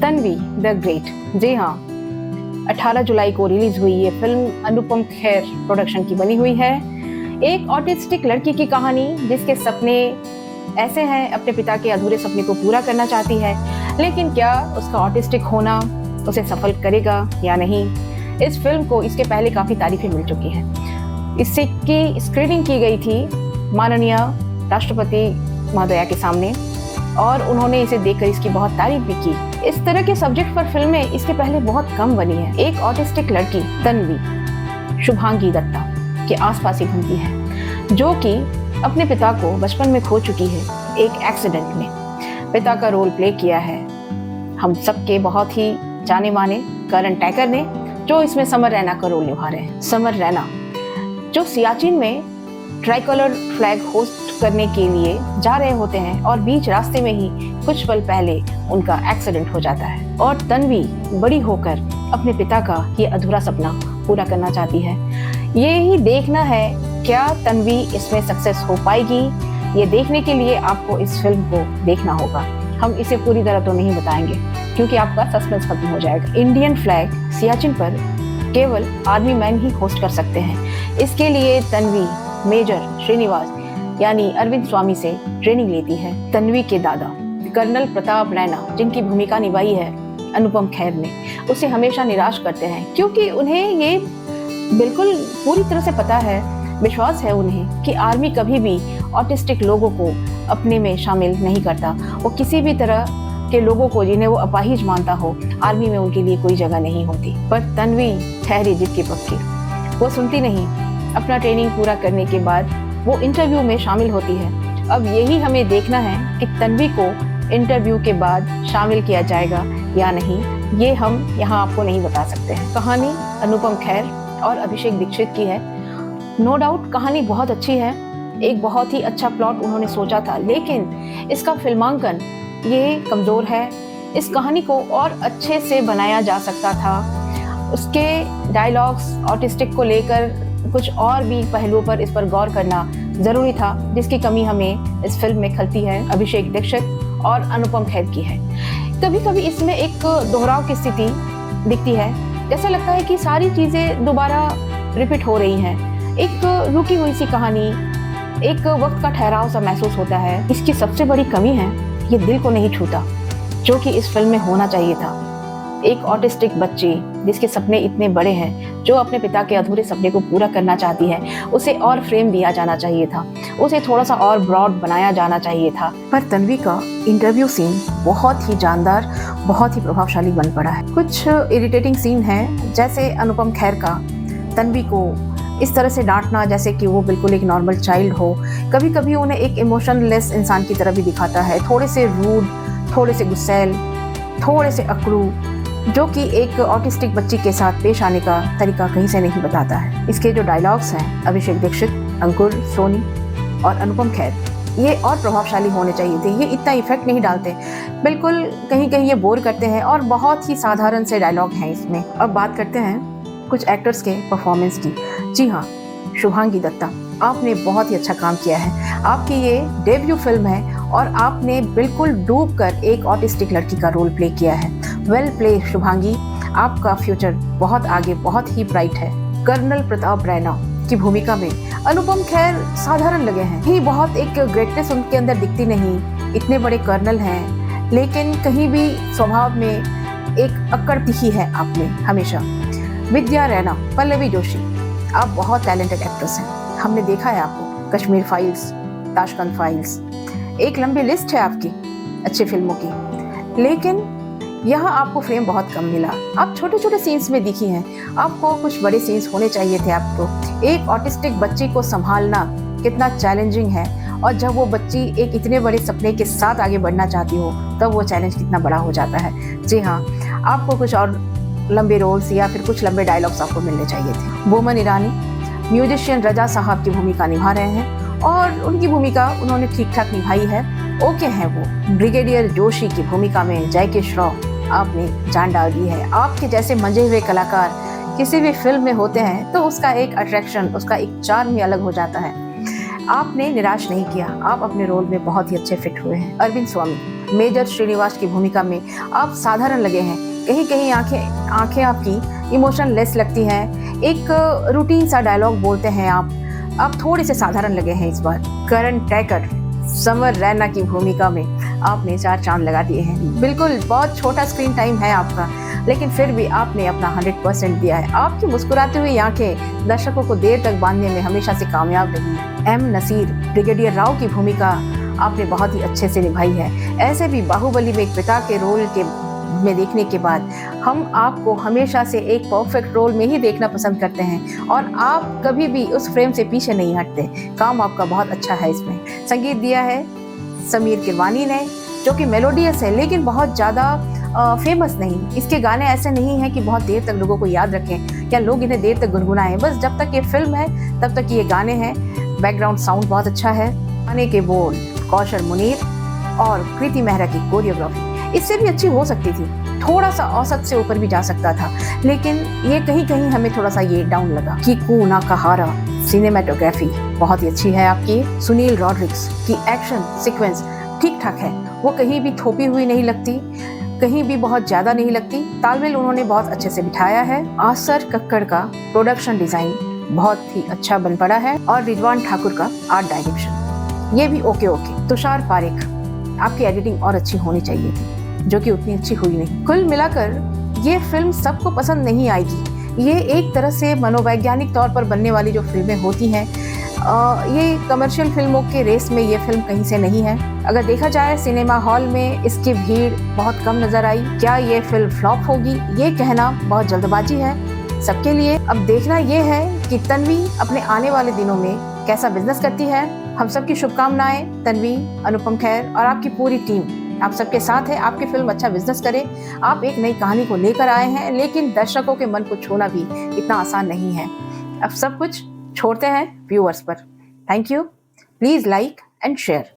Tanvi the great. जी हाँ, 18 जुलाई को release हुई ये फिल्म अनुपम खेर प्रोडक्शन की बनी हुई है। एक ऑटिस्टिक लड़की की कहानी जिसके सपने ऐसे हैं, अपने पिता के अधूरे सपने को पूरा करना चाहती है, लेकिन क्या उसका ऑटिस्टिक होना उसे सफल करेगा या नहीं। इस फिल्म को इसके पहले काफ़ी तारीफें मिल चुकी हैं। इससे की स्क्रीनिंग की गई थी माननीय राष्ट्रपति महोदया के सामने और उन्होंने इसे देखकर इसकी बहुत तारीफ भी की। इस तरह के सब्जेक्ट पर फिल्में इसके पहले बहुत कम बनी है। एक ऑटिस्टिक लड़की तन्वी शुभांगी दत्ता के आसपास ही घूमती है, जो कि अपने पिता को बचपन में खो चुकी है एक एक्सीडेंट में। पिता का रोल प्ले किया है हम सबके बहुत ही जाने माने करण टैकर ने, जो इसमें समर रैना का रोल निभा रहे हैं। समर रैना जो सियाचिन में ट्राइकलर फ्लैग होस्ट करने के लिए जा रहे होते हैं और बीच रास्ते में ही कुछ पल पहले उनका एक्सीडेंट हो जाता है और तन्वी बड़ी होकर अपने पिता का ये अधूरा सपना पूरा करना चाहती है। ये ही देखना है क्या तन्वी इसमें सक्सेस हो पाएगी। ये देखने के लिए आपको इस फिल्म को देखना होगा। हम इसे पूरी तरह तो नहीं बताएंगे क्योंकि आपका सस्पेंस खत्म हो जाएगा। इंडियन फ्लैग सियाचिन पर केवल आर्मी मैन ही होस्ट कर सकते हैं। इसके लिए तन्वी मेजर श्रीनिवास यानी अरविंद स्वामी से ट्रेनिंग लेती है। तन्वी के दादा कर्नल प्रताप रैना, जिनकी भूमिका निभाई है अनुपम खेर ने, उसे हमेशा निराश करते हैं क्योंकि उन्हें ये बिल्कुल पूरी तरह से पता है, विश्वास है उन्हें कि आर्मी कभी भी ऑटिस्टिक लोगों को अपने में शामिल नहीं करता। वो किसी भी तरह के लोगों को जिन्हें वो अपाहिज मानता हो, आर्मी में उनके लिए कोई जगह नहीं होती। पर तन्वी ठहरी जिद की पक्की, वो सुनती नहीं। अपना ट्रेनिंग पूरा करने के बाद वो इंटरव्यू में शामिल होती है। अब यही हमें देखना है कि तन्वी को इंटरव्यू के बाद शामिल किया जाएगा या नहीं, ये हम यहाँ आपको नहीं बता सकते हैं। कहानी अनुपम खेर और अभिषेक दीक्षित की है। नो डाउट कहानी बहुत अच्छी है, एक बहुत ही अच्छा प्लॉट उन्होंने सोचा था, लेकिन इसका फिल्मांकन ये कमज़ोर है। इस कहानी को और अच्छे से बनाया जा सकता था। उसके डायलॉग्स ऑटिस्टिक को लेकर कुछ और भी पहलुओं पर इस पर गौर करना ज़रूरी था, जिसकी कमी हमें इस फिल्म में खलती है अभिषेक दीक्षित और अनुपम खेर की है। कभी कभी इसमें एक दोहराव की स्थिति दिखती है, जैसा लगता है कि सारी चीज़ें दोबारा रिपीट हो रही हैं। एक रुकी हुई सी कहानी, एक वक्त का ठहराव सा महसूस होता है। इसकी सबसे बड़ी कमी है ये दिल को नहीं छूता, जो कि इस फिल्म में होना चाहिए था। एक ऑटिस्टिक बच्ची जिसके सपने इतने बड़े हैं, जो अपने पिता के अधूरे सपने को पूरा करना चाहती है, उसे और फ्रेम दिया जाना चाहिए था, उसे थोड़ा सा और ब्रॉड बनाया जाना चाहिए था। पर तन्वी का इंटरव्यू सीन बहुत ही जानदार, बहुत ही प्रभावशाली बन पड़ा है। कुछ इरिटेटिंग सीन है, जैसे अनुपम खेर का तन्वी को इस तरह से डांटना जैसे कि वो बिल्कुल एक नॉर्मल चाइल्ड हो। कभी कभी उन्हें एक इमोशनलेस इंसान की तरह भी दिखाता है, थोड़े से रूड, थोड़े से गुस्सैल, थोड़े से अकड़ू, जो कि एक ऑटिस्टिक बच्ची के साथ पेश आने का तरीका कहीं से नहीं बताता है। इसके जो डायलॉग्स हैं अभिषेक दीक्षित, अंकुर, सोनी और अनुपम खेर, ये और प्रभावशाली होने चाहिए थे। ये इतना इफेक्ट नहीं डालते, बिल्कुल कहीं कहीं ये बोर करते हैं और बहुत ही साधारण से डायलॉग हैं इसमें। अब बात करते हैं कुछ एक्टर्स के परफॉर्मेंस की। जी हाँ, शुभांगी दत्ता, आपने बहुत ही अच्छा काम किया है। आपकी ये डेब्यू फिल्म है और आपने बिल्कुल डूब कर एक ऑटिस्टिक लड़की का रोल प्ले किया है। वेल प्ले शुभांगी, आपका फ्यूचर बहुत आगे, बहुत ही ब्राइट है। कर्नल प्रताप रैना की भूमिका में अनुपम खेर साधारण लगे हैं, ही बहुत एक ग्रेटनेस उनके अंदर दिखती नहीं। इतने बड़े कर्नल हैं, लेकिन कहीं भी स्वभाव में एक अक्कड़ दिखी है आपने हमेशा। विद्या रैना, पल्लवी जोशी, आप बहुत टैलेंटेड एक्ट्रेस हैं। हमने देखा है आपको कश्मीर फाइल्स, ताशकंद फाइल्स, एक लंबी लिस्ट है आपकी अच्छी फिल्मों की, लेकिन यहाँ आपको फ्रेम बहुत कम मिला। आप छोटे छोटे सीन्स में दिखी हैं, आपको कुछ बड़े सीन्स होने चाहिए थे। आपको एक ऑटिस्टिक बच्ची को संभालना कितना चैलेंजिंग है, और जब वो बच्ची एक इतने बड़े सपने के साथ आगे बढ़ना चाहती हो, तब वो चैलेंज कितना बड़ा हो जाता है। जी हाँ, आपको कुछ और लंबे रोल्स या फिर कुछ लंबे डायलॉग्स आपको मिलने चाहिए थे। बोमन ईरानी म्यूजिशियन रजा साहब की भूमिका निभा रहे हैं और उनकी भूमिका उन्होंने ठीक ठाक निभाई है, ओके हैं वो। ब्रिगेडियर जोशी की भूमिका में जयके श्रॉफ आपने जान डाल दी है। आपके जैसे मंजे हुए कलाकार किसी भी फिल्म में होते हैं तो उसका एक अट्रैक्शन, उसका एक चार्म ही अलग हो जाता है। आपने निराश नहीं किया, आप अपने रोल में बहुत ही अच्छे फिट हुए हैं। अरविंद स्वामी, मेजर श्रीनिवास की भूमिका में आप साधारण लगे हैं। कहीं कहीं आंखें आपकी इमोशन लेस लगती हैं। एक रूटीन सा डायलॉग बोलते हैं आप थोड़े से साधारण लगे हैं इस बार। करण टैकर समर रैना की भूमिका में आपने 4 चांद लगा दिए हैं। बिल्कुल बहुत छोटा स्क्रीन टाइम है आपका, लेकिन फिर भी आपने अपना 100% दिया है। आपकी मुस्कुराती हुई आंखें दर्शकों को देर तक बांधने में हमेशा से कामयाब रही हैं। एम नसीर ब्रिगेडियर राव की भूमिका आपने बहुत ही अच्छे से निभाई है। ऐसे भी बाहुबली में एक पिता के रोल में देखने के बाद हम आपको हमेशा से एक परफेक्ट रोल में ही देखना पसंद करते हैं और आप कभी भी उस फ्रेम से पीछे नहीं हटते। काम आपका बहुत अच्छा है। इसमें संगीत दिया है समीर किरवानी ने, जो कि मेलोडियस है लेकिन बहुत ज़्यादा फेमस नहीं। इसके गाने ऐसे नहीं हैं कि बहुत देर तक लोगों को याद रखें या लोग इन्हें देर तक गुनगुनाएं। बस जब तक ये फिल्म है तब तक ये गाने हैं। बैकग्राउंड साउंड बहुत अच्छा है। गाने के बोल कौशल मुनीर और कृति मेहरा की कोरियोग्राफी इससे भी अच्छी हो सकती थी, थोड़ा सा औसत से ऊपर भी जा सकता था, लेकिन ये कहीं कहीं हमें थोड़ा सा ये डाउन लगा। कि कूना कहारा सिनेमेटोग्राफी बहुत ही अच्छी है आपकी। सुनील रॉड्रिक्स की एक्शन सीक्वेंस ठीक ठाक है, वो कहीं भी थोपी हुई नहीं लगती, कहीं भी बहुत ज़्यादा नहीं लगती। तालमेल उन्होंने बहुत अच्छे से बिठाया है। आसर कक्कड़ का प्रोडक्शन डिज़ाइन बहुत ही अच्छा बन पड़ा है और रिजवान ठाकुर का आर्ट डायरेक्शन ये भी ओके। तुषार पारेख आपकी एडिटिंग और अच्छी होनी चाहिए थी, जो कि उतनी अच्छी हुई नहीं। कुल मिलाकर ये फिल्म सबको पसंद नहीं आएगी। ये एक तरह से मनोवैज्ञानिक तौर पर बनने वाली जो फिल्में होती हैं, ये कमर्शियल फिल्मों के रेस में ये फिल्म कहीं से नहीं है। अगर देखा जाए सिनेमा हॉल में इसकी भीड़ बहुत कम नजर आई। क्या ये फिल्म फ्लॉप होगी ये कहना बहुत जल्दबाजी है सबके लिए। अब देखना ये है कि तन्वी अपने आने वाले दिनों में कैसा बिजनेस करती है। हम सबकी शुभकामनाएं तन्वी, अनुपम खेर और आपकी पूरी टीम आप सबके साथ है। आपकी फिल्म अच्छा बिजनेस करे। आप एक नई कहानी को लेकर आए हैं, लेकिन दर्शकों के मन को छूना भी इतना आसान नहीं है। अब सब कुछ छोड़ते हैं व्यूअर्स पर। Thank you. Please like and share.